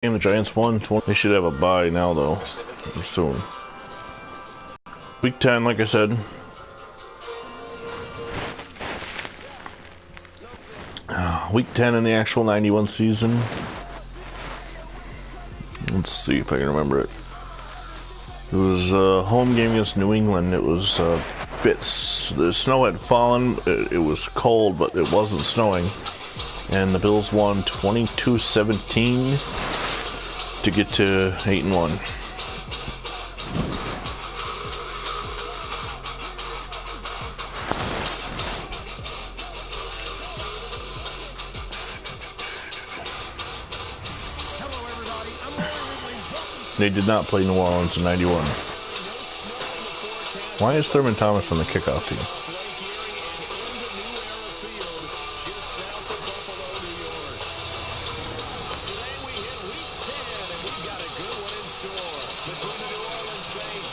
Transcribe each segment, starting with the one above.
The Giants won 20. They should have a bye now, though, soon. Week 10, like I said. Week 10 in the actual 91 season. Let's see if I can remember it. It was a home game against New England. It was bits. The snow had fallen. It was cold, but it wasn't snowing. And the Bills won 22-17 to get to 8-1. They did not play New Orleans in 91. Why is Thurman Thomas on the kickoff team?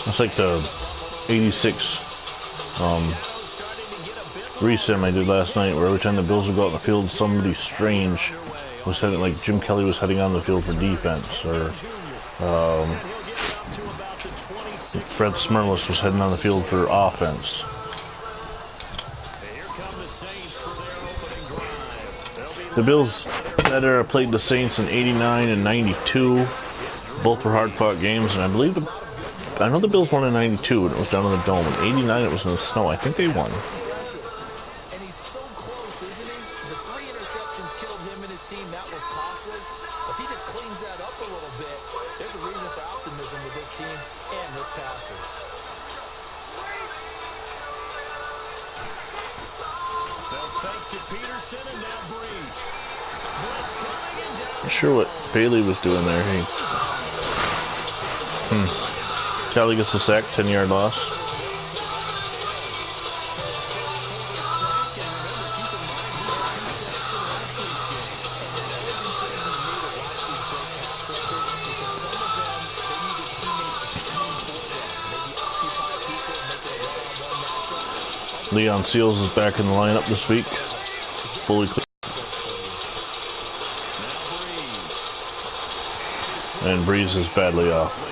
It's like the 86 resim I did last night, where every time the Bills would go out in the field, somebody strange was heading, like Jim Kelly was heading on the field for defense, or Fred Smirlis was heading on the field for offense. The Bills that era played the Saints in 89 and 92. Both were hard-fought games, and I know the Bills won in 92, and it was down in the Dome. In 89, it was in the snow. I think they won. And he's so close, isn't he? The 3 interceptions killed him and his team. That was costly. If he just cleans that up a little bit, there's a reason for optimism with this team and this passer. They'll fake to Peterson and now Breeze. Not sure what Bailey was doing there. Kelly gets a sack, 10-yard loss. Leon Seals is back in the lineup this week. Fully clear. And Breeze is badly off.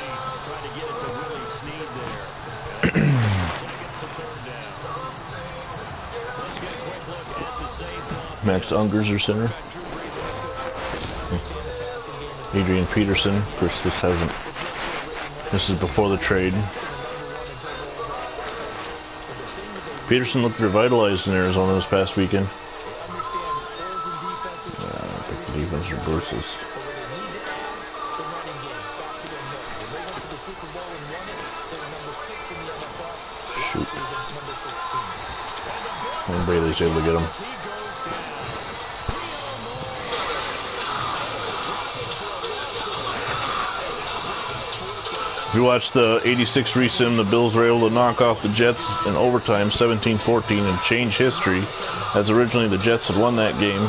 Max Unger's center. Adrian Peterson. Of course, this is before the trade. Peterson looked revitalized in Arizona this past weekend. I think the defense reverses. Shoot. And Bailey's able to get him. If you watch the 86 resim, the Bills were able to knock off the Jets in overtime 17-14 and change history, as originally the Jets had won that game.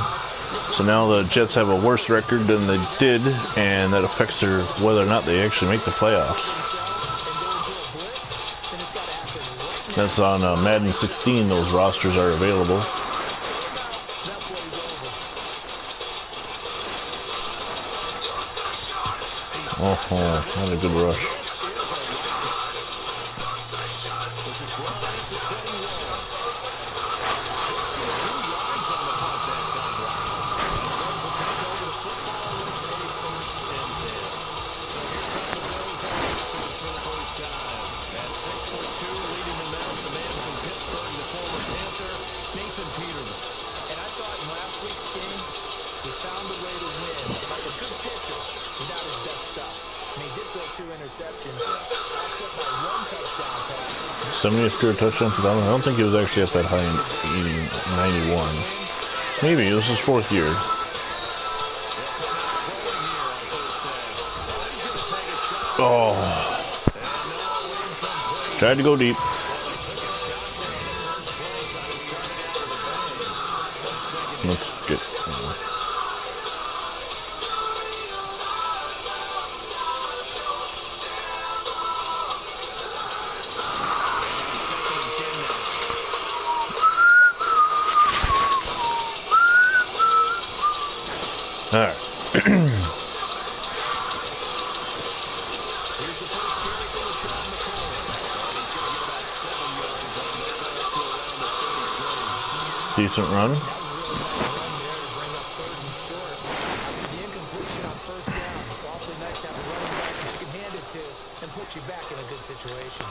So now the Jets have a worse record than they did, and that affects their whether or not they actually make the playoffs. That's on Madden 16, those rosters are available. Oh, that's a good rush. Pure touchdown to Donovan. I don't think he was actually at that high in 91. Maybe it was his 4th year. Oh, tried to go deep. Let's get. All right. Decent run. That was really a run there to bring up 3rd and short. After the incompletion on 1st down, it's awfully nice to have a running back that you can hand it to and put you back in a good situation.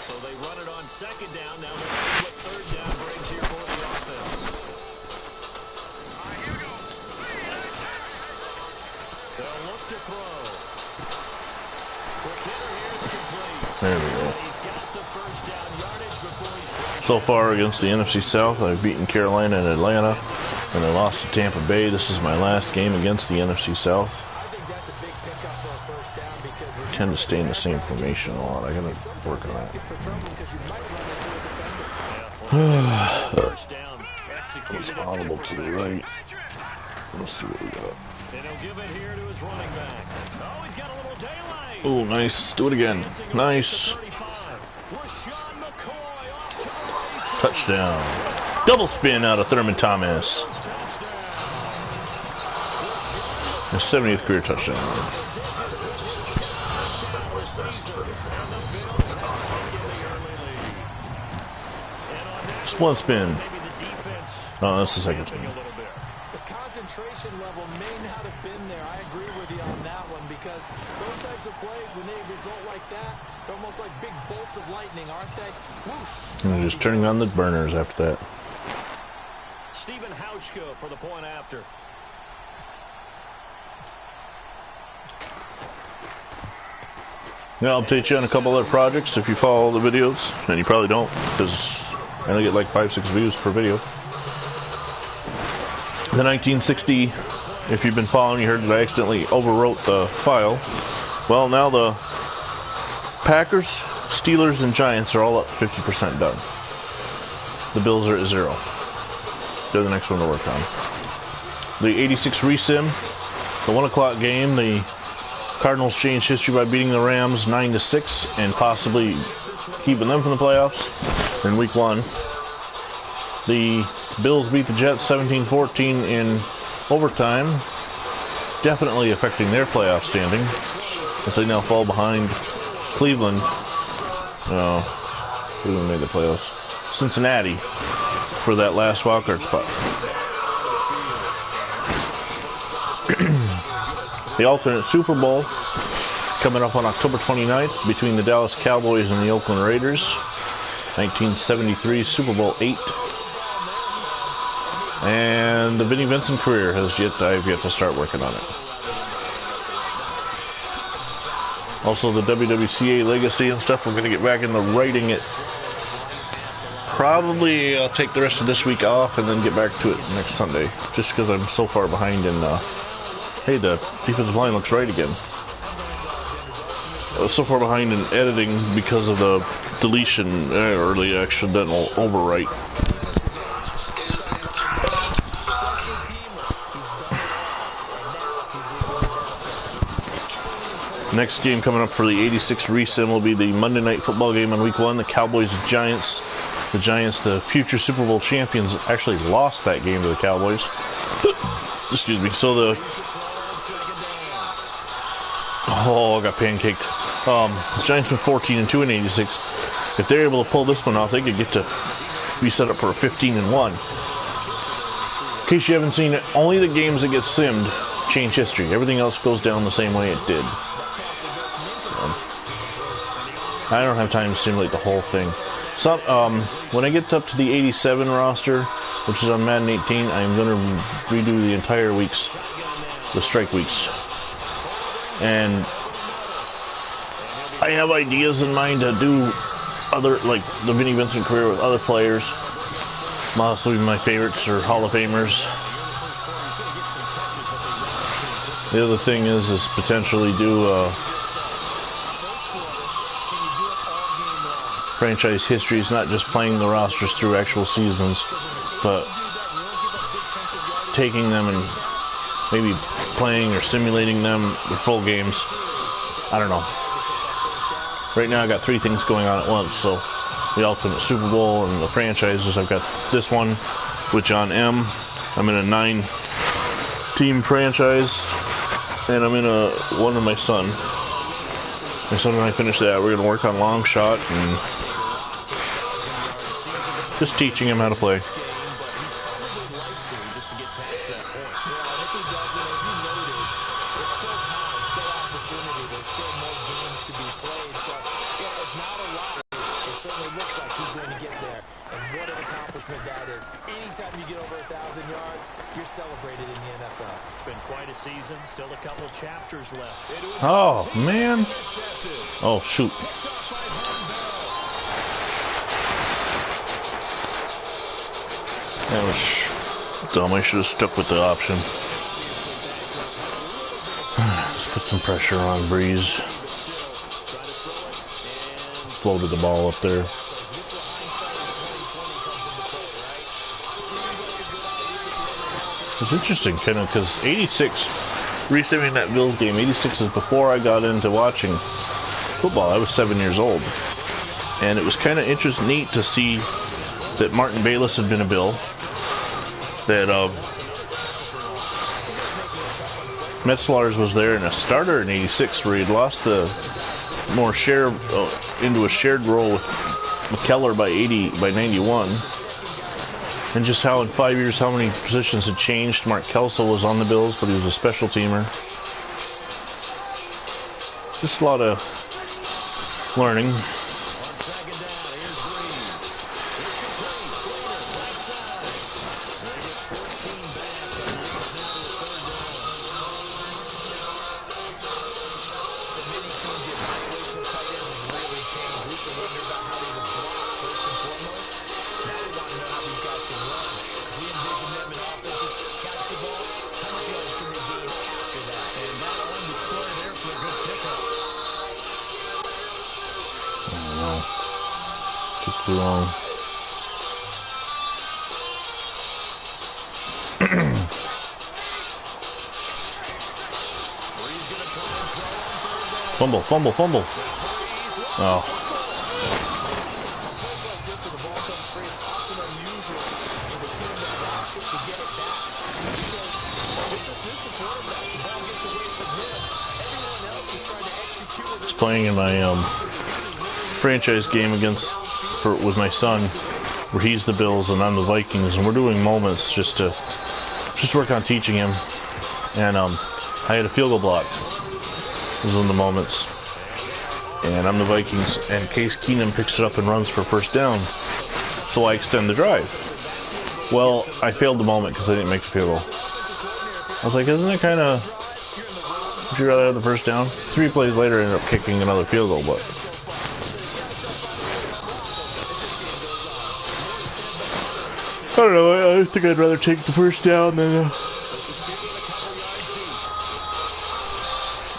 So they run it on 2nd down. Now let's see what 3rd down brings here for the offense. They'll look to throw. Quick hitter here, it's complete. There we go. He's got the 1st down yardage before he's... So far against the NFC South, I've beaten Carolina and Atlanta, and I lost to Tampa Bay. This is my last game against the NFC South. I think that's a big pickup for a 1st down because I tend to stay in the same formation a lot. I gotta work on that. First down. It's audible to the right. Let's see what we got. And he'll give it here to his running back. Oh, he's got a little daylight. Oh, nice. Do it again. Nice. Touchdown. Double spin out of Thurman Thomas. His 70th career touchdown. One spin. Oh, that's the 2nd spin. The concentration level may not have been there. I agree with you on that one because those types of plays, when they result like that, they're almost like big bolts of lightning, aren't they? Whoosh. And they're just turning on the burners after that. Stephen Hauschka for the point after. Now I'll update you on a couple other projects if you follow the videos, and you probably don't because I only get like 5-6 views per video. The 1960, if you've been following, you heard that I accidentally overwrote the file. Well, now the Packers, Steelers, and Giants are all up 50% done. The Bills are at 0. They're the next one to work on. The 86 resim, the 1 o'clock game, the Cardinals changed history by beating the Rams 9-6 and possibly keeping them from the playoffs in week 1. The Bills beat the Jets 17-14 in overtime, definitely affecting their playoff standing as they now fall behind Cleveland. Cleveland made the playoffs. Cincinnati for that last wildcard spot. The alternate Super Bowl coming up on October 29th between the Dallas Cowboys and the Oakland Raiders. 1973 Super Bowl 8. And the Vinnie Vincent career I've yet to start working on it. Also the WWCA legacy and stuff, we're going to get back into writing it. Probably I'll take the rest of this week off and then get back to it next Sunday. Just because I'm so far behind in, hey, the defensive line looks right again. I was so far behind in editing because of the deletion or the accidental overwrite. Next game coming up for the 86 resim will be the Monday Night Football game on week 1. The Cowboys-Giants. The Giants, the future Super Bowl champions, actually lost that game to the Cowboys. Excuse me. So the... Oh, I got pancaked. The Giants went 14-2 in 86. If they're able to pull this one off, they could get to be set up for a 15-1. In case you haven't seen it, only the games that get simmed change history. Everything else goes down the same way it did. I don't have time to simulate the whole thing. When I get up to the 87 roster, which is on Madden 18, I'm going to redo the entire weeks, the strike weeks. And I have ideas in mind to do other, like the Vinnie Vincent career with other players. Mostly my favorites are Hall of Famers. The other thing is potentially do franchise histories, not just playing the rosters through actual seasons, but taking them and maybe playing or simulating them with full games. I don't know. Right now I got 3 things going on at once, so the Ultimate Super Bowl and the franchises. I've got this one with John M. I'm in a 9-team franchise, and I'm in one with my son. My son and I finish that. We're going to work on Long Shot and just teaching him how to play. accomplishment that is. Anytime you get over 1,000 yards, you're celebrated in the NFL. It's been quite a season. Still a couple chapters left. Oh, man. Oh, shoot. That was dumb. I should have stuck with the option. Let's put some pressure on Breeze. Floated the ball up there. It's interesting, kind of, because 86, receiving that Bills game, 86 is before I got into watching football. I was 7 years old. And it was kind of interesting, neat to see that Martin Bayless had been a Bill. That Metzelaars was there in a starter in 86 where he'd lost the more share into a shared role with McKellar by 91. And just how in 5 years how many positions had changed. Mark Kelso was on the Bills, but he was a special teamer. Just a lot of learning. Too long. Fumble, fumble, fumble. Oh. It's playing in my franchise game with my son, where he's the Bills and I'm the Vikings, and we're doing moments just to work on teaching him. And I had a field goal block. It was in the moments, and I'm the Vikings, and Case Keenum picks it up and runs for first down, so I extend the drive. Well, I failed the moment because I didn't make the field goal. I was like, isn't it kind of, would you rather have the first down? 3 plays later, I ended up kicking another field goal, but I don't know, I think I'd rather take the first down than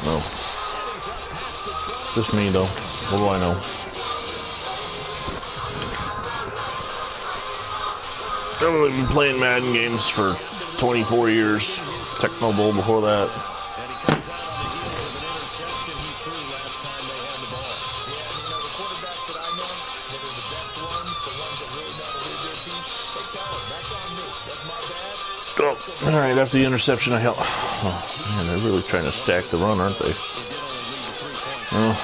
no. Just me though. What do I know? I've only been playing Madden games for 24 years. Techno Bowl before that. Oh, alright, after the interception I held. Oh, man, they're really trying to stack the run, aren't they? Oh.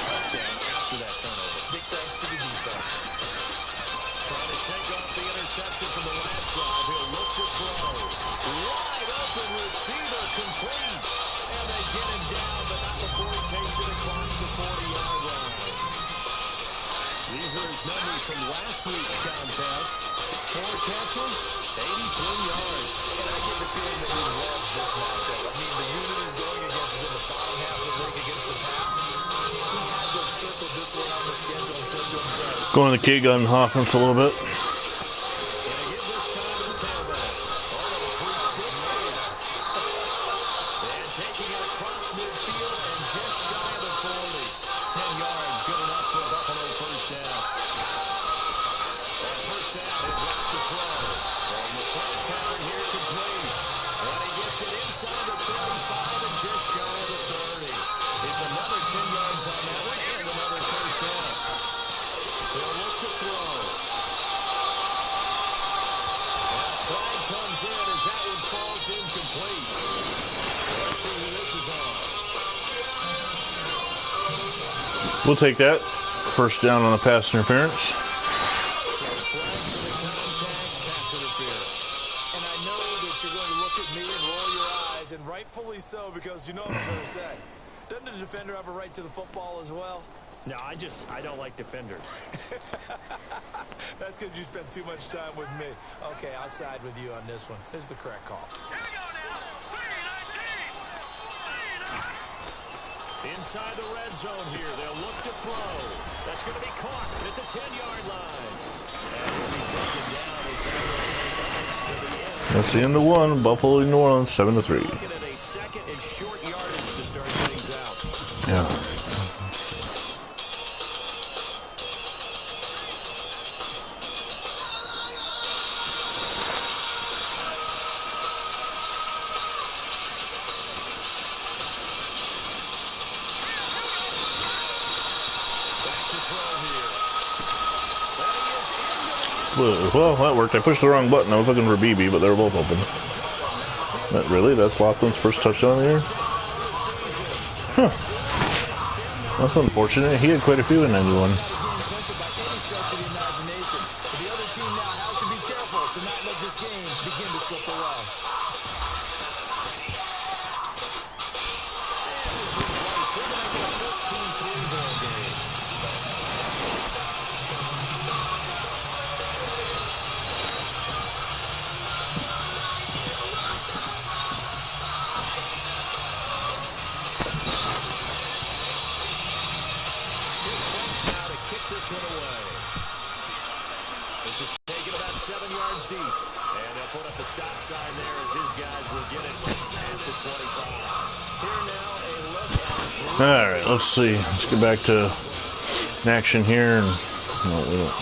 These are his numbers from last week's contest. 4 catches, 83 yards. And I get the feeling that he loves this matchup. I mean, the unit is going against is in the bottom half of the league against the pass. He had to have circled this one on the schedule and said to himself, going to the key gun offense a little bit. We'll take that. First down on the pass interference. and I know that you're going to look at me and roll your eyes, and rightfully so, because you know what I'm going to say. Doesn't the defender have a right to the football as well? No, I don't like defenders. That's because you spent too much time with me. Okay, I'll side with you on this one. This is the correct call. Inside the red zone here, they'll look to throw. That's going to be caught at the 10-yard line. And he'll be taken down as that will take us to the end. That's the end of one. Buffalo, New Orleans, 7-3. Looking at a second and short yardage to start things out. Yeah. Well, that worked. I pushed the wrong button. I was looking for BB, but they were both open. Really? That's Laughlin's first touchdown of the year? Huh. That's unfortunate. He had quite a few in 91. Alright, let's see. Let's get back to action here. No, we don't.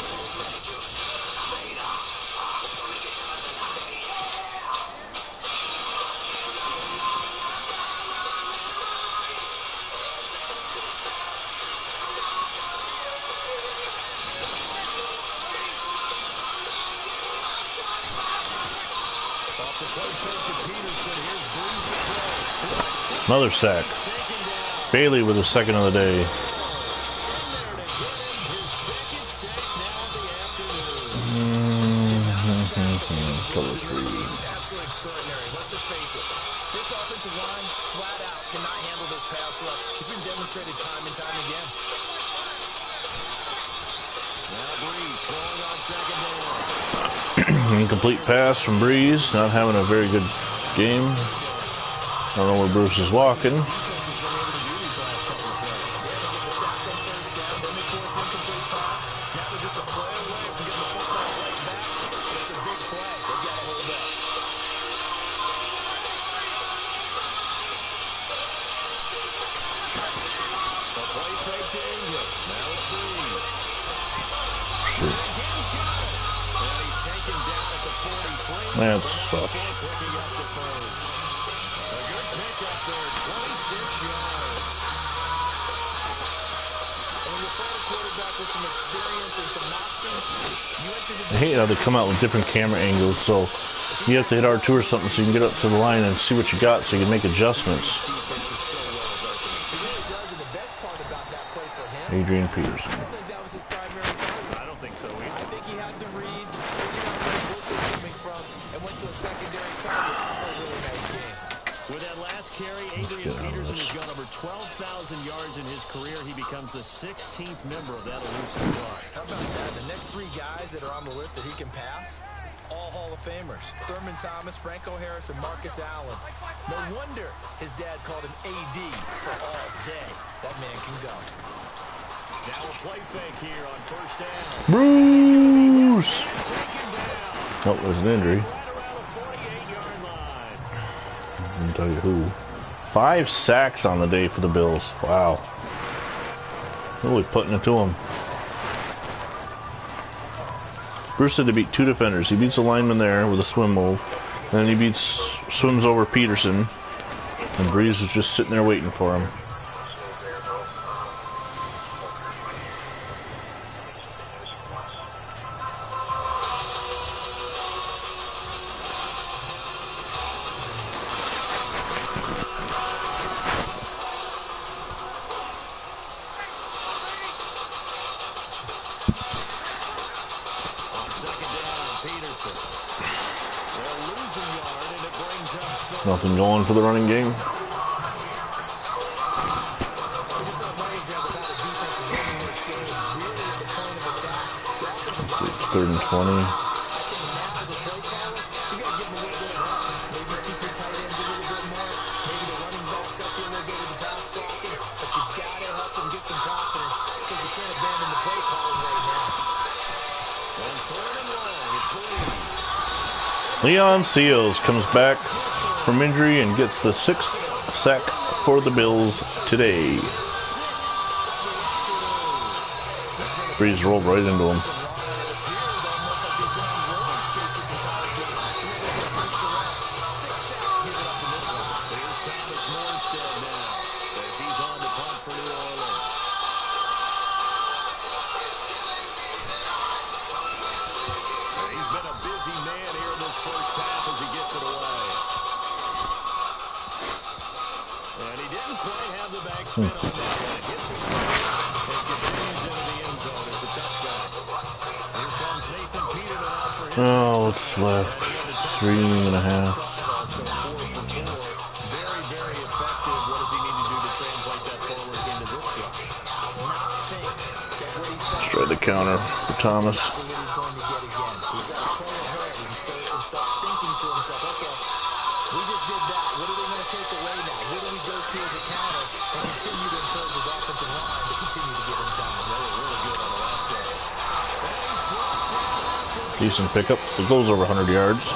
Another sack. Bailey with his second of the day. Cover three. Absolutely extraordinary. Let's just face it. This offensive line, flat out, cannot handle this pass rush. It's been demonstrated time and time again. Now Breeze throwing on second down. Incomplete pass from Breeze. Not having a very good game. I don't know where Bruce is walking. That's tough. I hate how they come out with different camera angles, so you have to hit R2 or something so you can get up to the line and see what you got so you can make adjustments. Adrian Peterson. With that last carry, Adrian Peterson has gone over 12,000 yards in his career. He becomes the 16th member of that elusive squad. How about that? The next three guys that are on the list that he can pass, all Hall of Famers. Thurman Thomas, Franco Harris, and Marcus Allen. No wonder his dad called him AD for all day. That man can go. Now a play fake here on first down. Bruce! Oh, there's an injury. I can tell you who. 5 sacks on the day for the Bills. Wow. Really putting it to him. Bruce had to beat 2 defenders. He beats a lineman there with a swim move. And then he swims over Peterson. And Breeze was just sitting there waiting for him. Nothing going for the running game. 3rd and 20. I think now as a play caller, you got to give them a little bit of help. Maybe keep your tight ends a little bit more. Maybe the running backs help you a little bit with the pass blocking. But you've got to help them get some confidence because you can't abandon the play calling right now. On 3rd and long, it's Williams. Leon Seals comes back from injury and gets the 6th sack for the Bills today. Breeze rolled right into him. Oh, what's left? 3.5. Very, very effective. What does he need to do to translate that forward into this one? Let's try the counter for Thomas. He's going to get again. He's got to play ahead and start thinking to himself, okay, we just did that. What are they going to take away now? What do we go to as a counter and continue to encourage his offensive line to continue to give him time? They were really good on the last day. Decent pickup. It goes over 100 yards.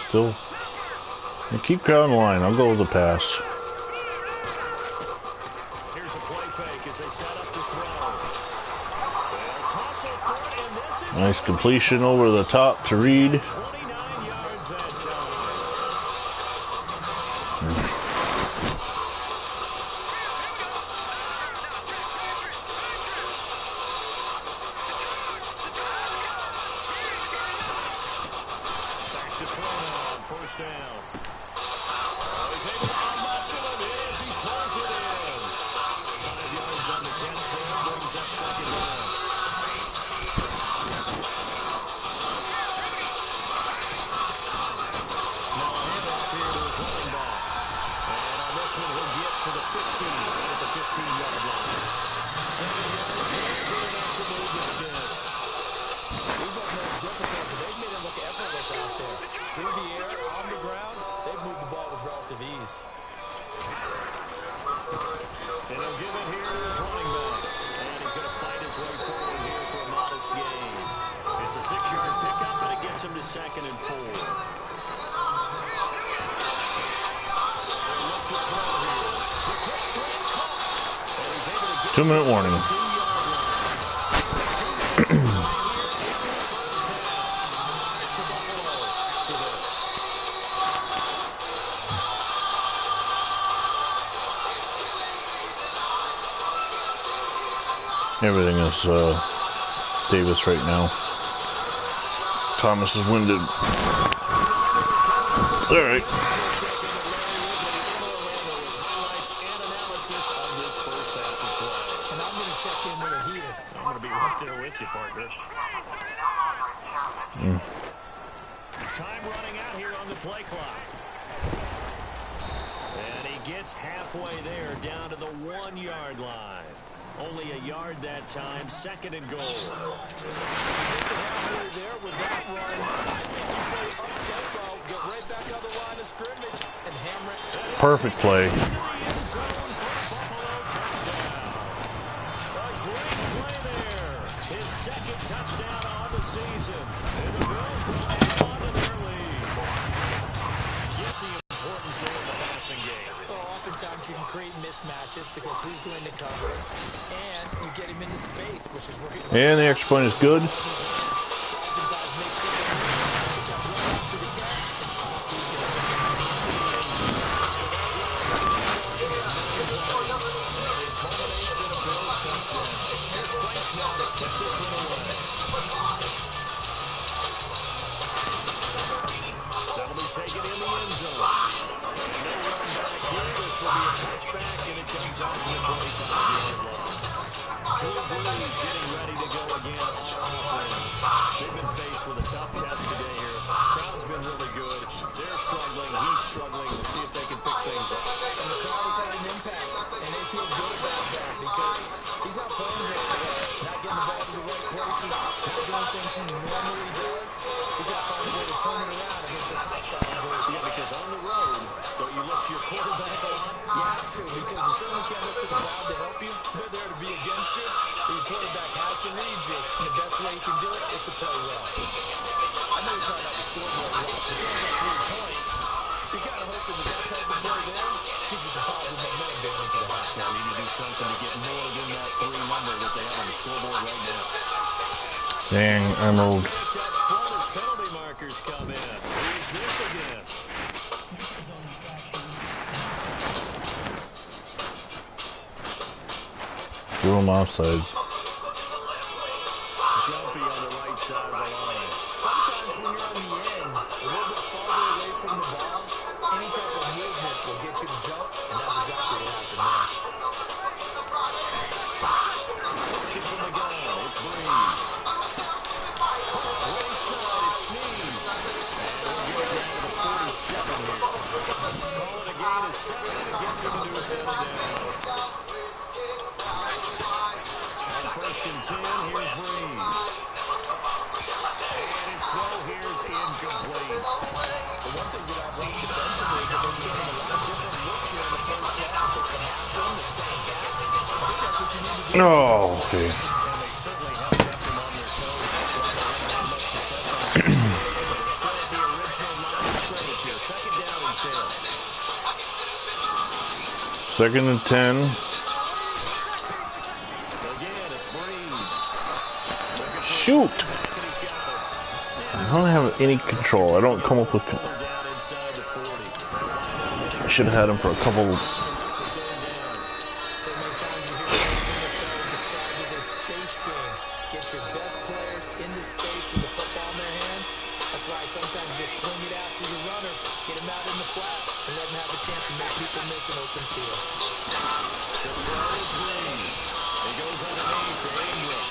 Still, keep crowding the line. I'll go with the pass. Here's a play fake as they set up to throw. Nice completion over the top to Reed. 29 yards that time. Back to throw now. First down. He's able to muscle him in as he pulls it in. 5 yards on the catch there. Brings that second down. Now a handoff here to his running back. And on this one, he'll get to the 15, right at the 15-yard line. 7 yards there, good enough to move the sticks. We've known it's difficult, but they've made it look effortless out there. Through the air, on the ground, they've moved the ball with relative ease. And he'll give it here to his running back. And he's going to fight his way forward here for a modest gain. It's a 6-yard pickup, but it gets him to 2nd and 4. They look to throw here. The quick slant caught. And he's able to get 2-minute warning. the 2-yard line. Everything is Davis right now. Thomas is winded. All right. And I'm going to check in with a heater. I'm going to be right there with you, partner. Time running out here on the play clock. And he gets halfway there, down to the 1-yard line. Only a yard that time, 2nd and goal. It's halfway there with that run. I think you play up-tempo, get right back on the line of scrimmage, and hammer it. Perfect play. A great play there. His 2nd touchdown on the season. And the Bills will hang on to their lead. Yes, the importance there in the passing game. Well, oftentimes you can create mismatches because who's going to cover it, and you get him into space, which is where he And the extra point is good. oftentimes makes people miss that run after the catch. Culminates in a Bills touchdown. Here's Franks now to kick this one away. That'll be end zone. No run back here. This will be a touchback, and it comes out to the 25-yard line. Drew Brees getting ready to go again on offense. They've been faced with a tough test today here. Crowd's been really good. They're struggling. He's struggling. We'll see if they can pick things up. And the crowd has had an impact, and they feel good about that because he's not playing very well, not getting the ball to the right places, not doing things he normally does. He's got to find a way to turn it around against this hostile group. Yeah, because on the road, don't you look to your quarterback a lot? You have to, because you certainly can't look to the crowd to help you. They're there to be against you, so your quarterback has to read you, and the best way he can do it is to play well. I know you're talking about the scoreboard watch, but you only got 3 points. You're kind of hoping that type of play there gives you some positive momentum going into the half. Now, need to do something to get more than that 3 number that they have on the scoreboard right now. Dang, Emerald. Picked up front as penalty markers come in. Who's this against? Threw him offsides. Jumpy on the right side of the line. Sometimes when you're on the end, a little bit farther away from the ball, any type of movement will get you to jump, and that's exactly what happened there. Working from the gun, it's Brees. Right side, it's Snead. And we'll get down to the 47 here. Call it a gain of 7, and it gets him into a 7 down. On 1st and 10, here's Brees. And his throw here is incomplete. The one thing that I've liked defensively is that they're showing a lot of different looks here in the first half. They come after him, they stand back. I think that's what you need to do. Oh, okay. And they certainly have kept them on their toes. That's why they haven't had much success on this. They're still at the original line of scrimmage here. 2nd down and 10. 2nd and 10. Again, it's Brees. Shoot! I don't have any control. I don't come up with... Down inside the 40. I should have had him for a couple... So many times you hear things in the NFL described as a space game. Get your best players into space with the football in their hands. That's why sometimes you just swing it out to your runner, get him out in the flat, and let him have a chance to make people miss an open field. To throw is Brees. He goes underneath to Ingram.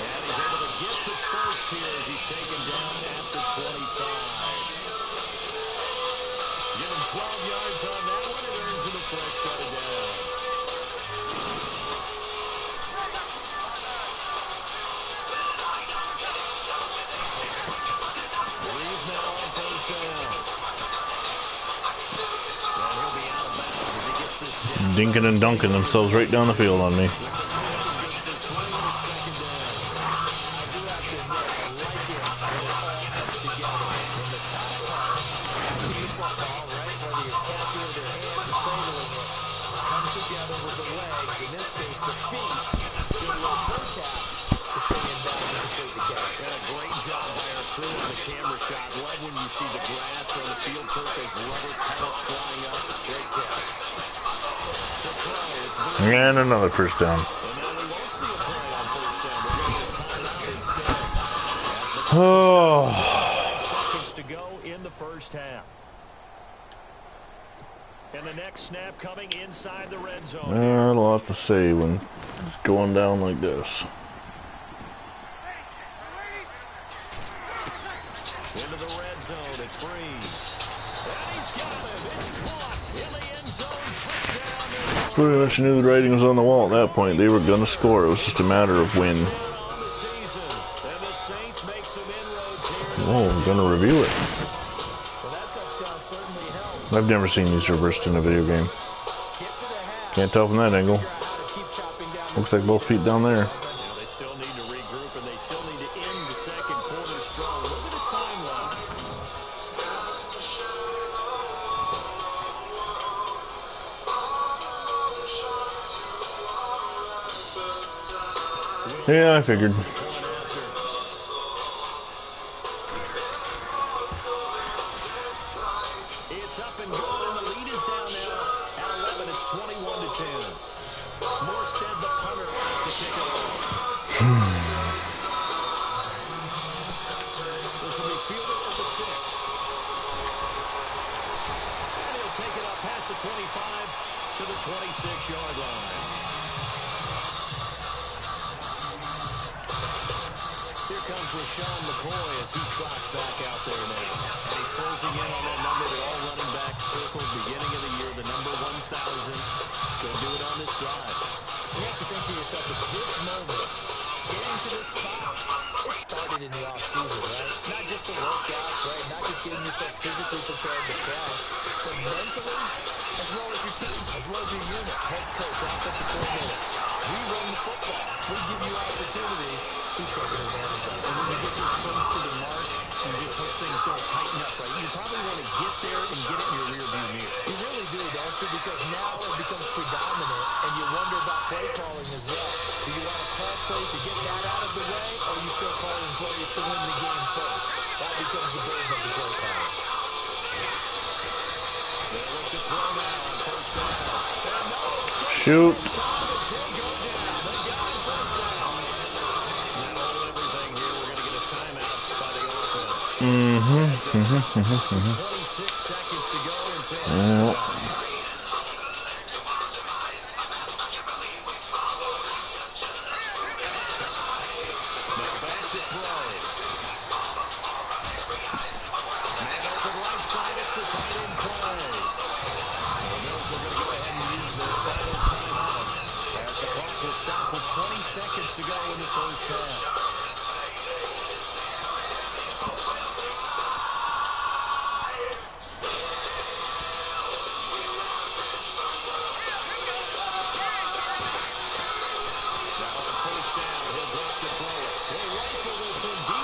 And he's able to get the first here as he's taken down at the 25. Give him 12 yards on that one. It earns him a fresh set of downs. Brees now on 1st down. And he'll be out of bounds as he gets this down. dinking and dunking themselves right down the field on me. See the grass or the field turf as rubber pellets flying up. Great catch. To throw, it's Brees. And another first down. And now we won't see a play on 1st down. We're going to timeout instead. Oh. 5 seconds to go in the 1st half. And the next snap coming inside the red zone. A lot to say when it's going down like this. Into the red zone, it's Brees. And he's got him. It's caught in the end zone. Touchdown. Pretty much knew the writing was on the wall at that point. They were going to score. It was just a matter of when. On the season. And the Saints make some inroads here. Oh, I'm going to review it. Well, that touchdown certainly helps. I've never seen these reversed in a video game. Get to the half. Can't tell from that angle. Figure out how to keep chopping down Looks like both feet down there. Now they still need to regroup, and they still need to end the 2nd quarter strong. Look at the time left. Yeah, I figured. It's up and going, and the lead is down now. At 11, it's 21-10. Morstead, the punter, out to kick it off. This will be fielded at the 6. 25 to the 26-yard line. Here comes LaShawn McCoy as he trots back out there now. And he's closing in on that number that all running backs circled beginning of the year, the number 1,000. Go do it on this drive. You have to think to yourself that this moment, getting to this spot, it started in the offseason, right? Not just the workouts, right? Not just getting yourself physically prepared to play, but mentally, as well as your team, as well as your unit, head coach, offensive coordinator. We run the football. We give you opportunities. He's taking advantage of it. And when you get this close to the mark, you just hope things don't tighten up, right? You probably want to get there and get it in your rearview mirror. You really do, don't you? Because now it becomes predominant, and you wonder about play calling as well. Do you want to call plays to get that out of the way, or are you still calling plays to win the game first? That becomes the burden of the play caller. They look to throw now on first down. And no escape. Shoot. This time as he'll go down. They got him for a sack. That'll hold everything here. We're going to get a timeout by the offense. 26 seconds to go and 10 Yeah. Now back to throw. Man open right side. It's the tight end play. The Bills are going to go ahead and use their final timeout as the clock will stop with 20 seconds to go in the first half.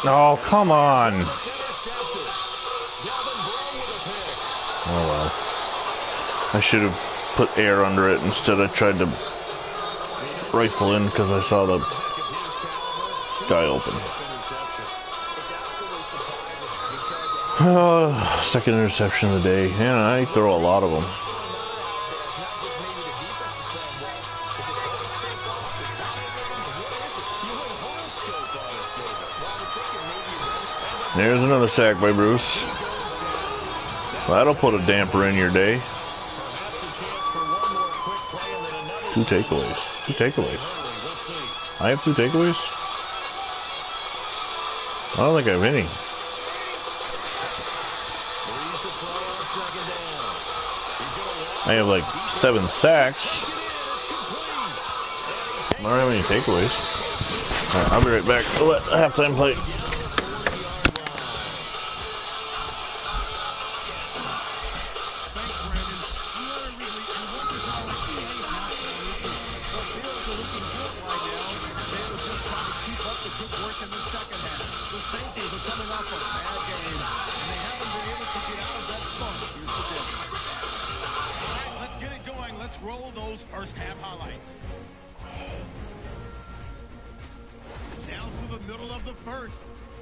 Oh, come on. It's intercepted. Delvin Bray with a pick. Oh, well. I should have put air under it. Instead, I tried to rifle in because I saw the guy open. It's absolutely surprising because Second interception of the day. Yeah, I throw a lot of them. what's going on out there is not just maybe the defense is playing well. It's his horoscope off, his body rhythms, what is it? You went horoscope on us, David. Well, I was thinking maybe There's another sack by Bruce. That'll put a damper in your day. Perhaps a chance for one more quick play and then another. Two takeaways. Two takeaways. We'll see. I have two takeaways? I don't think I have any. Breeze to throw on second down. He's going to walk. I have like 7 sacks. Take it in. It's complete. I don't have any takeaways. Alright, I'll be right back. We'll let halftime play. Let's roll those first half highlights. Down to the middle of the first.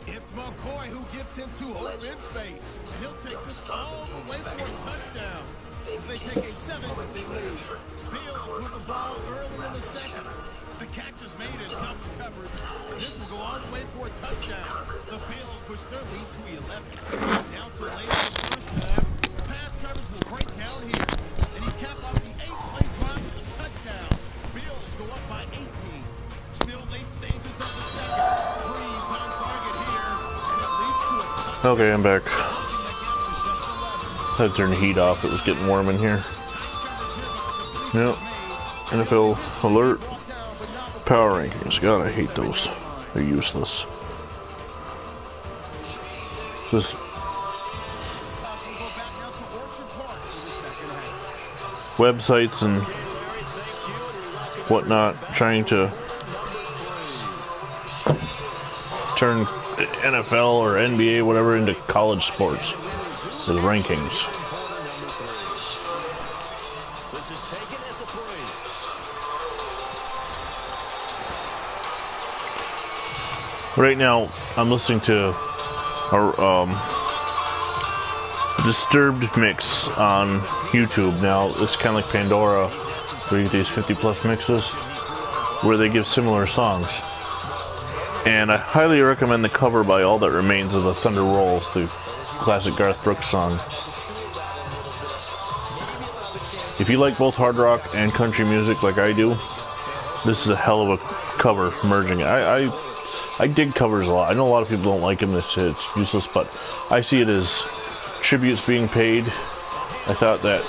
It's McCoy who gets into open space. And he'll take this all the way for a touchdown. As they take a 7-0 lead. Fields with the ball early in the second. The catch is made in double coverage. This will go all the way for a touchdown. The Bills push their lead to 11. Down to late in the first half. Pass coverage will break down here. And he capped off the 8-play drive with a touchdown. Bills go up by 18. Still late stages of the second. Breeze on target here. And it leads to a touchdown. Okay, I'm back. Closing the gap to just 11. Had to turn the heat off. It was getting warm in here. Yep. NFL alert. Power rankings. God, I hate those. They're useless. Just websites and whatnot trying to turn NFL or NBA, whatever, into college sports with rankings. This is taken at the 3. Right now, I'm listening to a disturbed mix on YouTube. Now, it's kind of like Pandora, where you get these 50-plus mixes, where they give similar songs. And I highly recommend the cover by All That Remains of the Thunder Rolls, the classic Garth Brooks song. If you like both hard rock and country music like I do, this is a hell of a cover merging. I dig covers a lot. I know a lot of people don't like them. It's useless, but I see it as tributes being paid. I thought that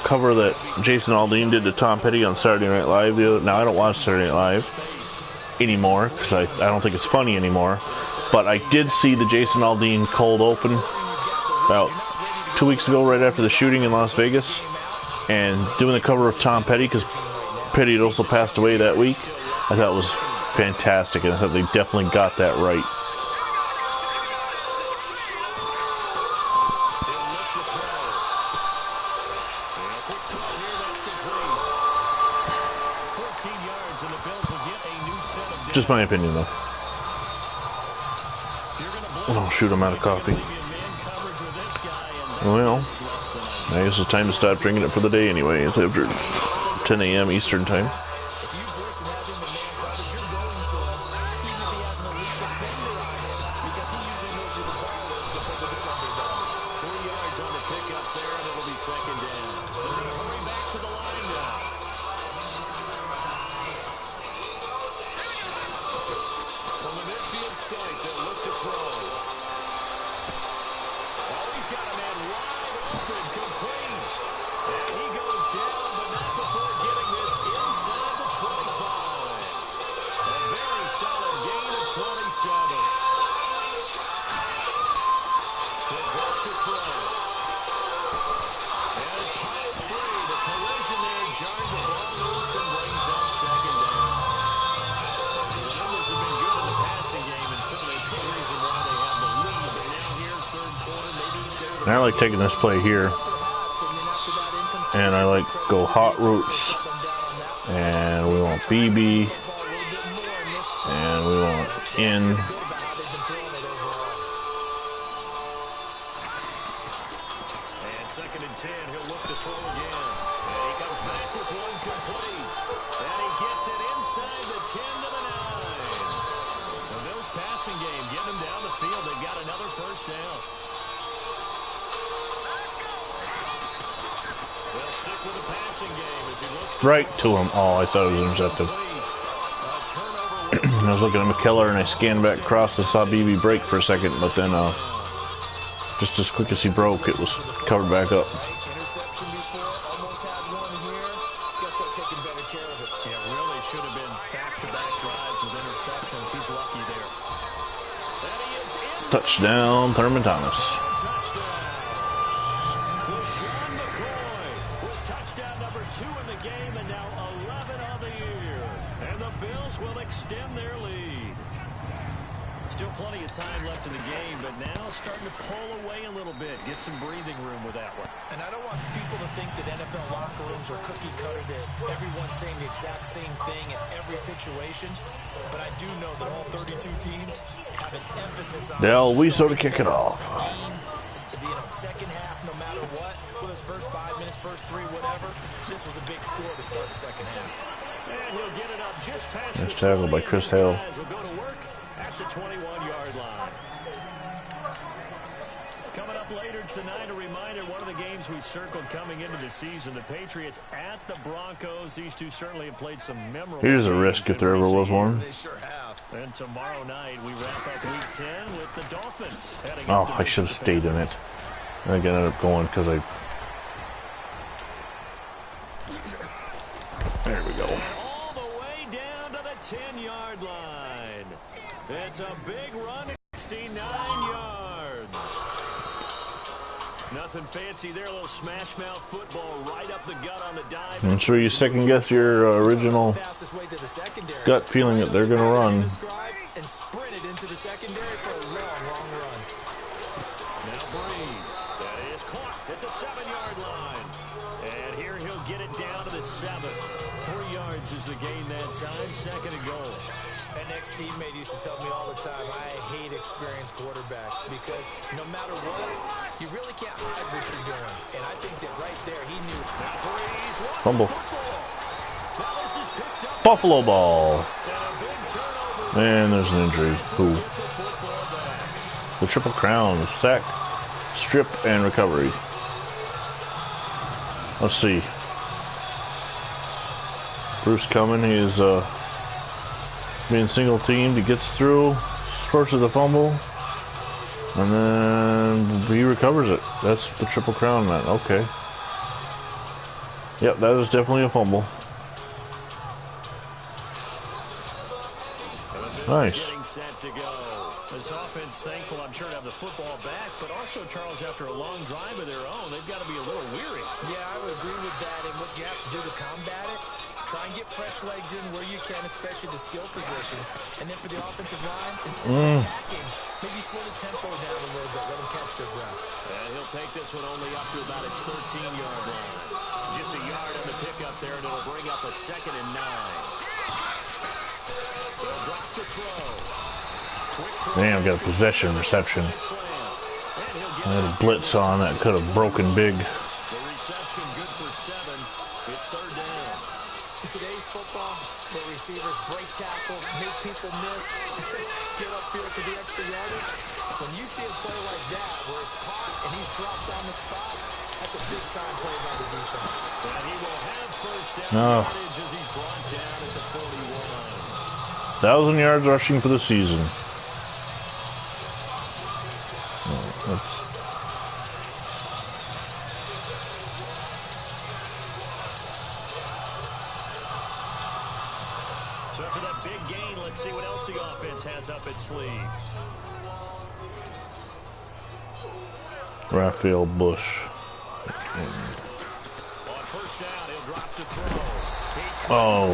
cover that Jason Aldean did to Tom Petty on Saturday Night Live. Now I don't watch Saturday Night Live anymore because I don't think it's funny anymore. But I did see the Jason Aldean cold open about 2 weeks ago, right after the shooting in Las Vegas, and doing the cover of Tom Petty because Petty had also passed away that week. I thought it was fantastic, and I thought they definitely got that right. Just my opinion, though. Oh, shoot, I'm out of coffee. Well, I guess it's time to stop drinking it for the day anyway. It's after 10 a.m. Eastern time. And I like taking this play here, and I like go hot roots, and we want BB, and we want in. And 2nd and 10, he'll look to throw again. And he comes back with one complete. And he gets it inside the 10 to the 9. The Bills passing game, getting them down the field. They've got another first down. They'll stick with the passing game as he looks Right to him. Oh, I thought it was intercepted. I was looking at McKellar and I scanned back across and saw BB break for a second, but then just as quick as he broke, it was covered back up. Interception before, almost had one here. He's got to start taking better care of it. Yeah, really should have been back-to-back drives with interceptions. He's lucky there. And he is in. Touchdown, Thurman Thomas. LaShawn McCoy with touchdown number 2 in the game and now 11 on the year. And the Bills will extend their lead. Still plenty of time left in the game, but now starting to pull away a little bit. Get some breathing room with that one. And I don't want people to think that NFL locker rooms are cookie cutter, that everyone's saying the exact same thing in every situation. But I do know that all 32 teams have an emphasis on Del Weeso to kick it off. Second half, no matter what, with his first 5 minutes, first 3, whatever, this was a big score to start the second half. And he'll get it up just past Nice tackle by Chris Hale. He'll go to work at the 21-yard line. Coming up later tonight, a reminder, one of the games we circled coming into the season, the Patriots at the Broncos. These two certainly have played some memorable Here's a games risk if in there ever recent was one. They sure have. And tomorrow night, we wrap up Week 10 with the Dolphins heading Oh, up to I should have stayed in it. And I ended up going because I... There we go. all the way down to the 10-yard line. It's a big run, 69 yards. Nothing fancy there, a little smash mouth football right up the gut on the dive. I'm sure you second guess your original gut feeling that they're going to run. And sprinted into the secondary for a long, long run. Now Breeze. That is caught at the 7-yard line. And here he'll get it down to the 7. 3 yards is the gain that time. 2nd and goal. An ex-teammate used to tell me all the time, I hate experienced quarterbacks because no matter what, you really can't hide what you're doing. And I think that right there, he knew. Now Breeze wants Fumble. the football. Now this is picked up. Buffalo ball. And a big turnover. And there's an injury. Who? Get the football back. The Triple Crown. Sack, strip, and recovery. Let's see. Bruce coming. He's being single teamed. He gets through, forces the fumble, and then he recovers it. That's the Triple Crown, man. Okay. Yep, that is definitely a fumble. Nice. This offense thankful, I'm sure, to have the football back, but also, Charles, after a long drive of their own, they've got to be a little weary. Yeah, I would agree with that, and what you have to do to combat it, try and get fresh legs in where you can, especially the skill positions. And then for the offensive line, instead of attacking, maybe slow the tempo down a little bit, let them catch their breath. And he'll take this one only up to about his 13-yard line. Just a yard on the pickup there, and it'll bring up a 2nd and 9. They'll drop the throw. Damn, got a possession reception. I had a blitz on that could have broken big. The reception good for 7. It's 3rd down. In today's football, where receivers break tackles, make people miss, get upfield for the extra yardage, when you see a play like that where it's caught and he's dropped on the spot, that's a big-time play by the defense. And he will have first down yardage as he's brought down at the 41. 1,000 yards rushing for the season. So after that big gain, let's see what else the offense has up its sleeve. Raphael Bush. On first down, he'll drop to throw. Oh,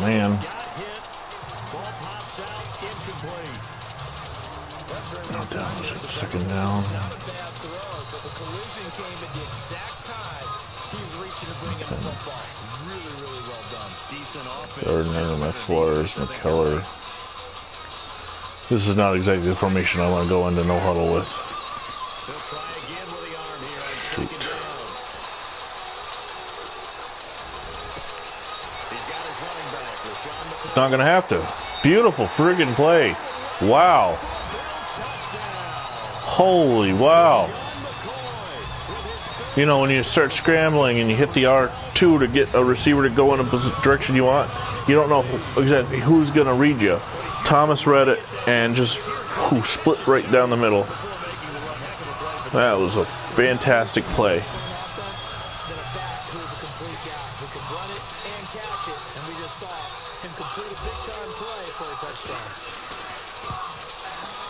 man. Got hit. Ball pops out, incomplete. That was it. 2nd down. Not a bad throw, but the collision came at the exact time he was reaching to bring in the football. Really, really well done. Decent offense. Gardner, McFlores, McKellar. This is not exactly the formation I want to go into no huddle with. They'll try again with the arm here on 2nd down. He's got his running back, LaShawn McCoy. Not going to have to. Beautiful friggin' play. Wow. Holy wow. You know, when you start scrambling and you hit the R2 to get a receiver to go in a direction you want, you don't know exactly who's going to read you. Thomas read it and just split right down the middle. That was a fantastic play.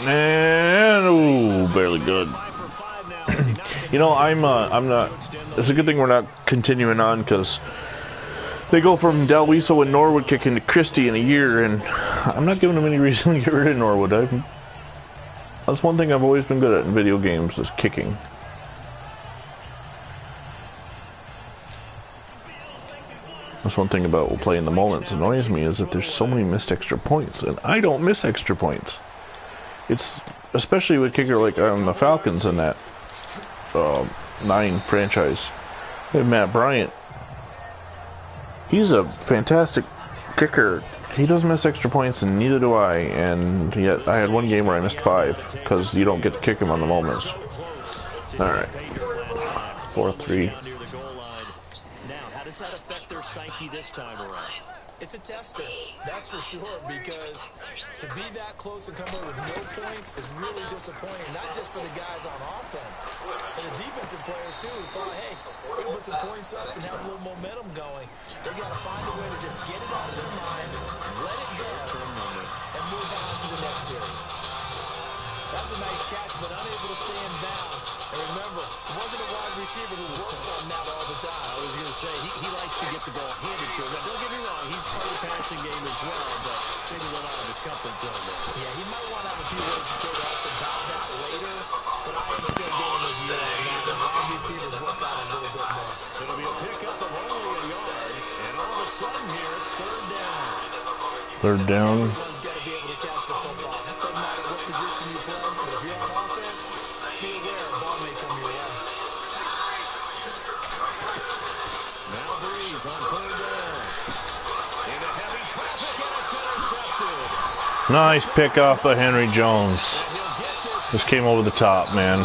And ooh, barely good. You know, I'm not. It's a good thing we're not continuing on because they go from Dalwiso and Norwood kicking to Christie in a year, and I'm not giving them any reason to get rid of Norwood. That's one thing I've always been good at in video games is kicking. That's one thing about playing the moment that annoys me is that there's so many missed extra points, and I don't miss extra points. It's especially with kicker like the Falcons in that 9 franchise. They have Matt Bryant. He's a fantastic kicker. He doesn't miss extra points, and neither do I. And yet, I had one game where I missed 5 because you don't get to kick him on the moments. All right, 4-3. Now, how does that affect their psyche this time around? It's a tester, that's for sure, because to be that close and come away with no points is really disappointing, not just for the guys on offense, but the defensive players too, who thought, hey, we're going to put some points up and have a little momentum going. They got to find a way to just get it out of their minds, let it go, and move on to the next series. That was a nice catch, but unable to stay in bounds. And remember, it wasn't a wide receiver who works on that all the time. I was going to say, he likes to get the ball handed to him. Now, don't get me wrong, he's part of the passing game as well, but maybe a little out of his comfort zone there. Yeah, he might want to have a few words to say to us about that later, but I am still going with you on that. The wide receivers work out a little bit more. It'll be a pickup of only a yard, and all of a sudden here, it's 3rd down. 3rd down. Everyone's got to be able to catch the football. It doesn't matter what position you play, but if you're on offense, be aware a ball may come your way. Now Breeze on 3rd down. Into heavy traffic, and it's intercepted. Nice pick off by Henry Jones. This came over the top, man.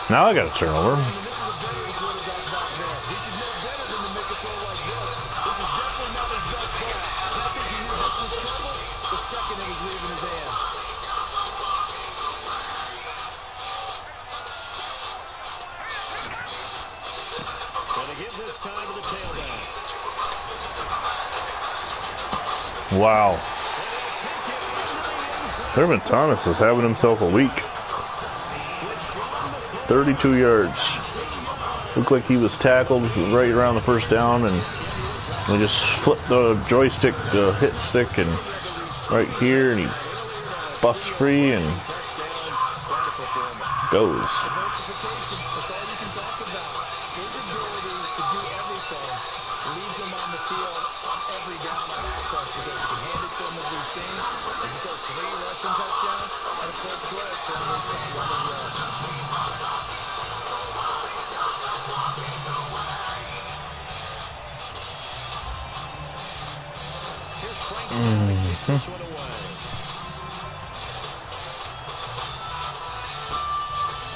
Now I got a turnover. This is a very good quarterback by leaving his hand. Gonna give this time to the tailback. Wow. Thurman Thomas is having himself a week. 32 yards. Looked like he was tackled right around the first down, and we just flipped the joystick, the hit stick, and right here, and he busts free and goes. Diversification, that's all you can talk about. His ability to do everything leaves him on the field on every down on offense because you can hand it to him as we've seen. Like you said, 3 rushing touchdowns, and of course, throw it to him this time run as well. Here's Frank to kick this one away.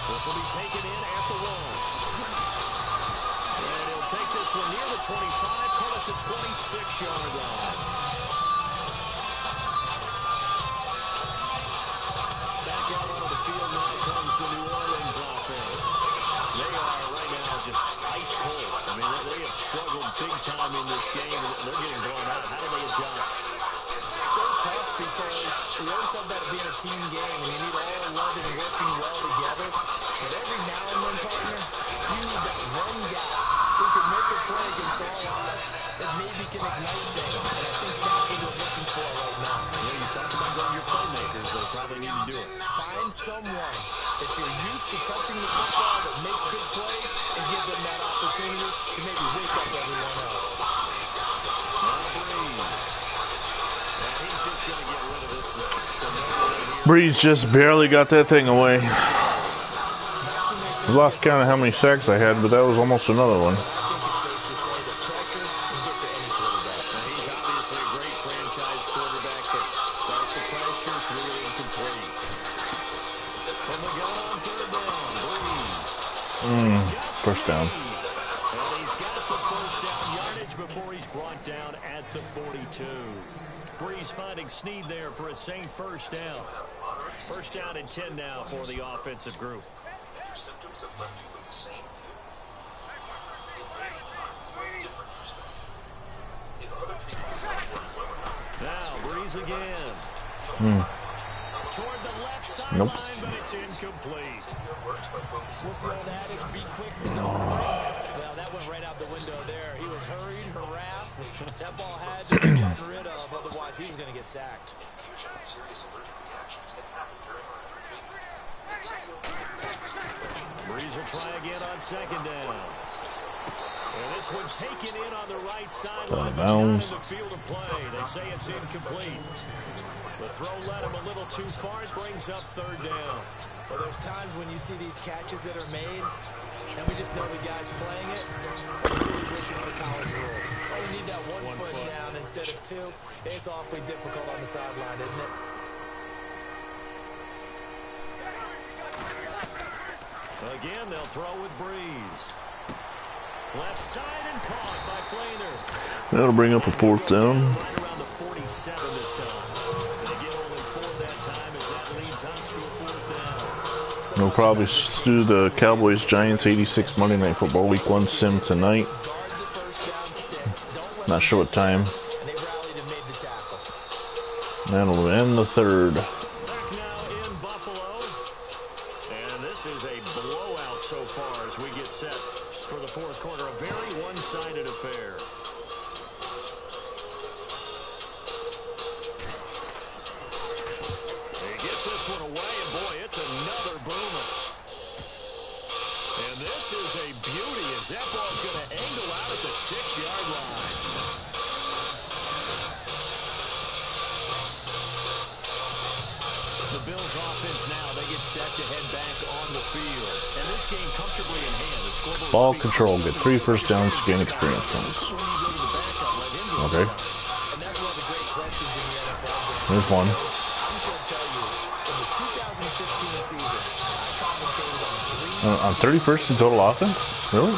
This will be taken in at the 1. And he'll take this one near the 25, call it the 26-yard line. Back out onto the field now comes the New Orleans offense. They are right now just ice cold. I mean, they have struggled big time in this game, and they're getting blown out. How do they adjust? So tough because we always talk about it being a team game, and you need all 11 working well together. But every now and then, partner, you need that one guy who can make a play against all odds that maybe can ignite things. And I think that's what they're looking for right now. You know, you talk about going your playmakers, they'll probably need to do it. Find someone that you're used to touching the football that makes big plays and give them that opportunity to maybe wake up everyone else. Now Breeze. And he's just going to get rid of this thing. So no one here. Breeze just barely got that thing away. I lost count of how many sacks I had, but that was almost another one. I think it's safe to say that pressure can get to any quarterback. Now, he's obviously a great franchise quarterback, but start the pressure, threw it incomplete. From the gun on 3rd down, Breeze. First down. And he's got the first down yardage before he's brought down at the 42. Breeze finding Snead there for a same first down. First down and 10 now for the offensive group. Now Breeze again. Toward the left sideline, Nope. but it's incomplete. What's the old adage? Be quick, but don't hurry. Well, that went right out the window there. He was hurried, harassed. That ball had to be gotten rid of, otherwise he was going to get sacked. Breeze will try again on 2nd down. And this one taken in on the right sideline, but not in the field of play. They say it's incomplete. The throw led him a little too far. It brings up 3rd down. Well, there's times when you see these catches that are made, and we just know the guy's playing it. We're really wishing for college rules. Oh, we need that one foot down instead of 2. It's awfully difficult on the sideline, isn't it? Again, they'll throw with Breeze. Left side and caught by Flainer. That'll bring up a 4th down. Right around the 47 this time. They get only 4 that time as that leads us to a 4th down. We'll probably do the Cowboys-Giants 86 Monday Night Football Week 1 sim tonight. Not sure what time. And they rallied and made the tackle. That'll end the 3rd. Back now in Buffalo. And this is a blowout so far as we get set for the 4th quarter. A very one-sided affair. He gets this one away, and boy, it's another boomer. And this is a beauty as that ball's going to angle out at the 6-yard line. The Bills offense now, they get set to head back on the field. And this game comfortably in hand. The scoreboard Ball speaks control, for get itself. 3 first downs, gain experience points. When you go to the backup, let him do Okay. some time. And that's one of the great questions in the NFL. There's one. I'm just going to tell you, in the 2015 season, I commentated on 3 On 31st in total offense? Really?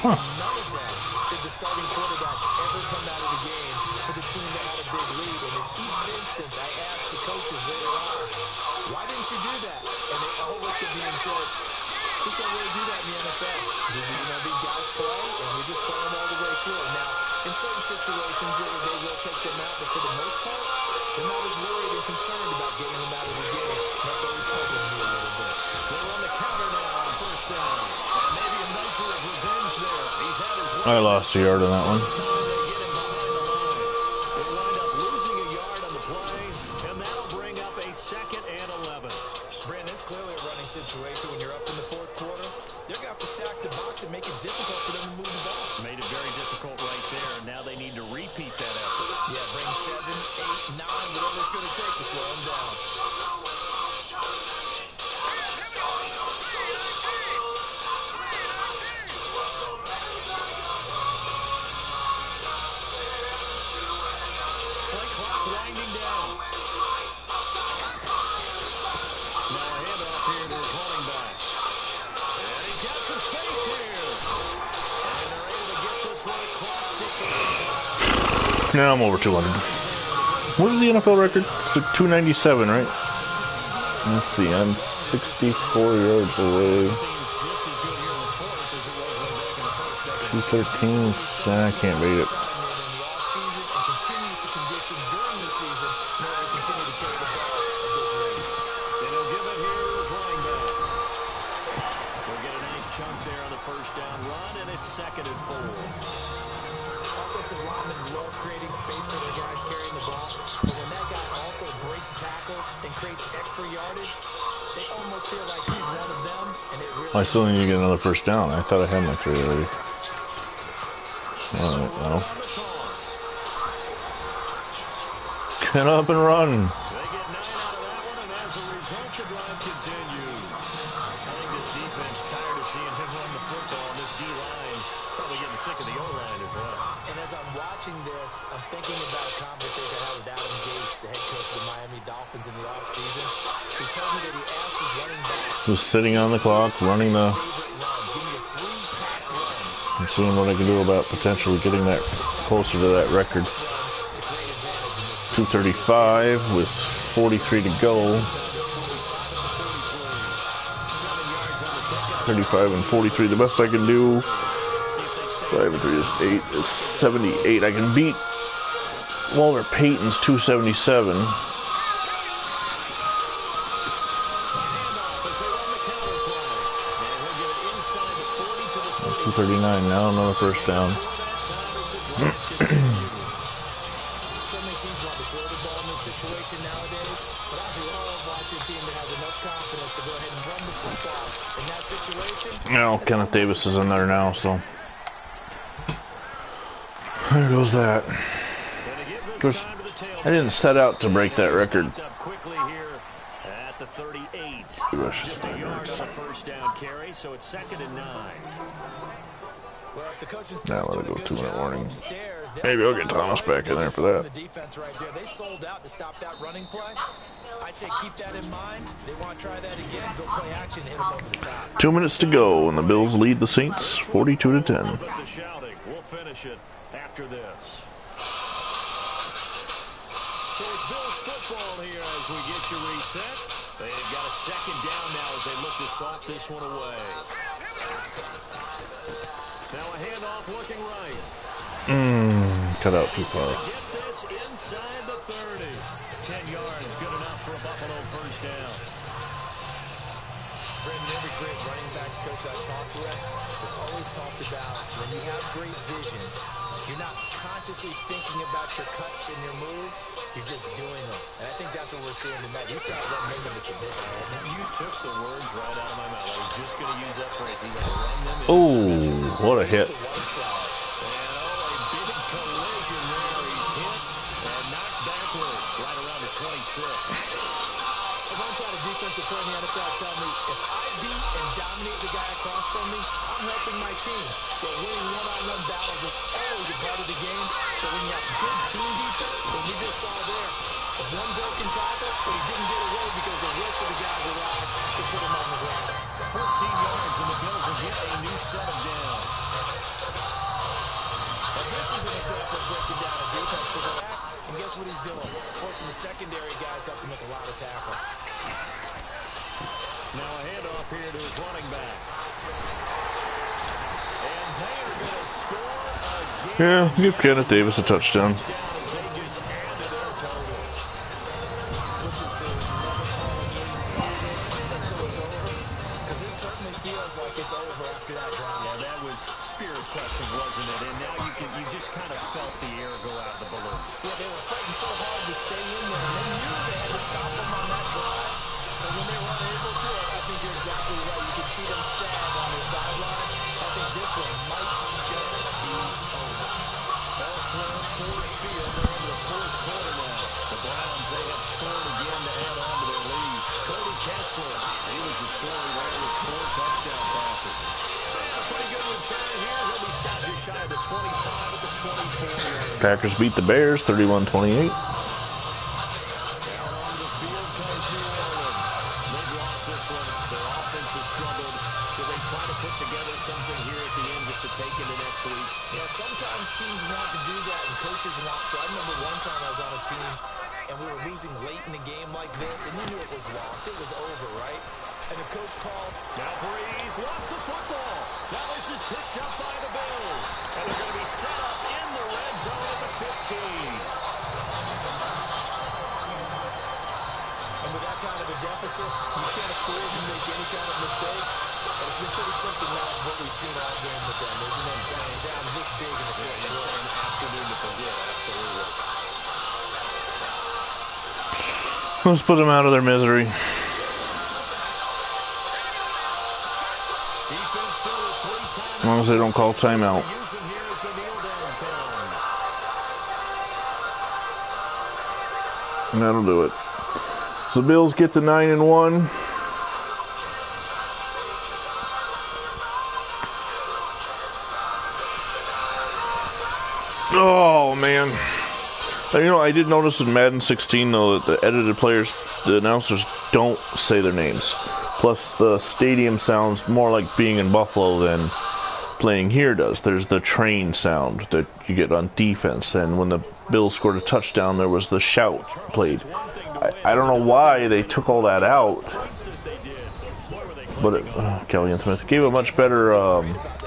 Huh. None of them did the starting quarterback ever come out of the game for the team that had a big lead. And in each instance, in the NFL. These guys play, and we just play them all the way through. Now, in certain situations, they will take them out, but for the most part, they're not as worried and concerned about getting them out of the game. That's always puzzling me a little bit. They're on the counter now on first down. And maybe a measure of revenge there. He's had his I lost a yard on that one. This time they get him behind the line. They wind up losing a yard on the play, and that'll bring up a 2nd and 11. Brandon, it's clearly a running situation when you're up in the fourth quarter. They're going to have to stack the box and make it difficult for them to move the ball. Made it very difficult right there. Now they need to repeat that effort. Yeah, bring 7, 8, 9, whatever it's going to take to slow them down. Play clock winding down. Now a handoff here to his running back. And he's got some space here. And they're able to get this one across the 35. Now I'm over 200. What is the NFL record? It's like 297, right? Let's see, I'm 64 yards away. Seems just as good here in the fourth as it was way back in the first. Doesn't it? 213. I can't beat it. In the offseason and continues to condition during the season in order to continue to carry the ball at this rate. And he'll give it here to his running back. We'll get a nice chunk there on the first down run, and it's 2nd and 4. Offensive linemen love creating space for their guys carrying the ball, but when that guy also breaks tackles and creates extra yardage, they almost feel like he's one of them, and it really... I still need to get another first down. I thought I had my 3 already. Alright, well. On the toss. Get up and run. They get 9 out of that one, and as a result, the drive continues. I think this defense tired of seeing him run the football, and this D-line probably getting sick of the O-line as well. And as I'm watching this, I'm thinking about a conversation I had with Adam Gase, the head coach of the Miami Dolphins in the offseason. He told me that he asked his running backs Just sitting on the clock, running the... favorite runs. Give me your 3 top runs I'm seeing what I can do about potentially getting that closer to that record. to create advantage in this 235 with 43 to go. 35 and 43. The best I can do. 5 and 3 is 8. Is 78. I can beat Walter Payton's 277. 239 now, another first down. So many teams want to throw the ball in this situation nowadays, but I love watching a team that has enough confidence to go ahead and run the football in that situation. Now, Kenneth Davis is in there now, so there goes that. Of course, I didn't set out to break that record. Quickly here at the 38. Gosh. Just a yard on the first down carry, so it's 2nd and 9. Well, if the coaching Now staff's let it doing go a 2 good minute job warning. upstairs, they'll Maybe I'll find get a Thomas way back in to there for slow that. the defense right there. They sold out to stop that running play. I'd say keep that in mind. They want to try that again. Go play action, hit them over the top. 2 minutes to go, and the Bills lead the Saints 42 to 10. But the shouting. We'll finish it after this. So it's Bills football here as we get you reset. They've got a 2nd down now as they look to salt this one away. Now a handoff looking right. Cut out too far. Get this inside the 30. 10 yards, good enough for a Buffalo first down. Brendan, every great running backs coach I've talked with has always talked about when you have great vision, you're not consciously thinking about your cuts and your moves, you're just doing them. And I think that's what we're seeing tonight. He's got run them into submission. You took the words right out of my mouth. I was just going to use that phrase. He's going to run them into Oh, what a hit. And a big collision there. He's hit and knocked backward right around the 26. I once had a defensive player in the NFL tell me, if I beat and dominate the guy across from me, I'm helping my team. But winning one-on-one battles is always a part of the game. But when you have good team defense, and we just saw there, one broken tackle, but he didn't get away because the rest of the guys arrived to put him on the ground. 14 yards, and the Bills will get a new set of downs. Now this is an example of breaking down a defense because of that, and guess what he's doing? Forcing the secondary guys to have to make a lot of tackles. Now a handoff here to his running back. And they are going to score again. Yeah, give Kenneth Davis a touchdown. As they just added their totals. Which is to never call a game until it's over. Because it certainly feels like it's over after that drive. Yeah, that was spirit crushing, wasn't it? And now you just kind of felt the air go out of the balloon. Yeah, they were fighting so hard to stay in there. And they knew they had to stop them on that drive. And when they were unable to, I think you're exactly right. You could see them sad on the sideline. I think this one might just be over. Elsewhere, Ford Field, they're into the fourth quarter now. The Browns, they have scored again to add on to their lead. Cody Kessler, he was the story there with 4 touchdown passes. Pretty good return here. He'll be stopped just shy of the 25 at the 24. Packers beat the Bears 31-28. Down on the field comes New Orleans. They've lost this one. Their offense has struggled. Do they try to put together something here at the end just to take into next week? Yeah, sometimes teams want to do that and coaches want to. I remember one time I was on a team and we were losing late in a game like this and you knew it was lost. It was over, right? And the coach called. Now Breeze lost the football. Dallas is picked up by the Bills. And they're going to be set up in the red zone at the 15. And with that kind of a deficit, you can't afford to make any kind of mistakes. But it's been pretty symptomatic what we've seen all game with them, isn't it? Down this big in the fourth quarter. Afternoon to forget, absolutely. Let's put them out of their misery. Defense still with 3 timeouts. As long as they don't call timeout. Using here as the kneel down comes. And that'll do it. So the Bills get to 9-1. Oh man. You know, I did notice in Madden 16 though that the edited players, the announcers don't say their names. Plus the stadium sounds more like being in Buffalo than playing here does. There's the train sound that you get on defense, and when the Bills scored a touchdown there was the shout played. I don't know why they took all that out, but Kelly and Smith gave a much better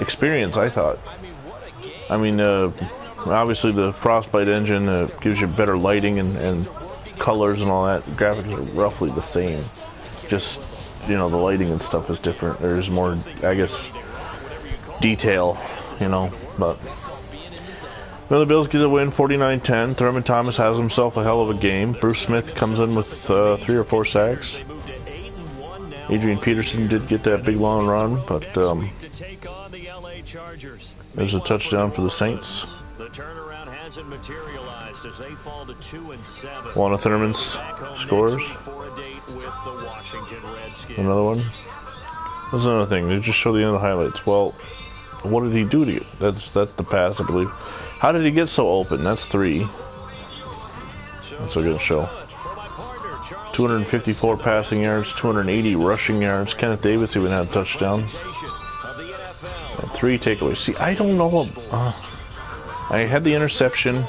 experience, I thought. I mean, obviously the Frostbite engine gives you better lighting and colors and all that. Graphics are roughly the same, just, you know, the lighting and stuff is different. There's more, I guess, detail, you know, but well, the Bills get a win 49-10. Thurman Thomas has himself a hell of a game. Bruce Smith comes in with 3 or 4 sacks. Adrian Peterson did get that big long run, but there's a touchdown for the Saints. The turnaround hasn't materialized as they fall to 2-7. One of Thurman's scores. Another one. That's another thing. They just show the end of the highlights. Well, what did he do to get? That's the pass, I believe. How did he get so open? That's 3. That's what we're going to show. 254 passing yards, 280 rushing yards. Kenneth Davis even had a touchdown. And 3 takeaways. See, I don't know. I had the interception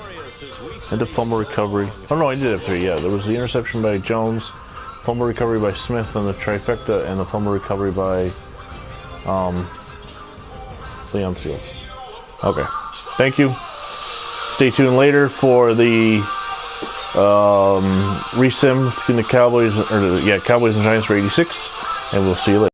and the fumble recovery. Oh no, I did have 3. Yeah, there was the interception by Jones, fumble recovery by Smith, and the trifecta, and the fumble recovery by Leon Seals. Okay, thank you. Stay tuned later for the resim between the Cowboys and Giants for 86, and we'll see you later.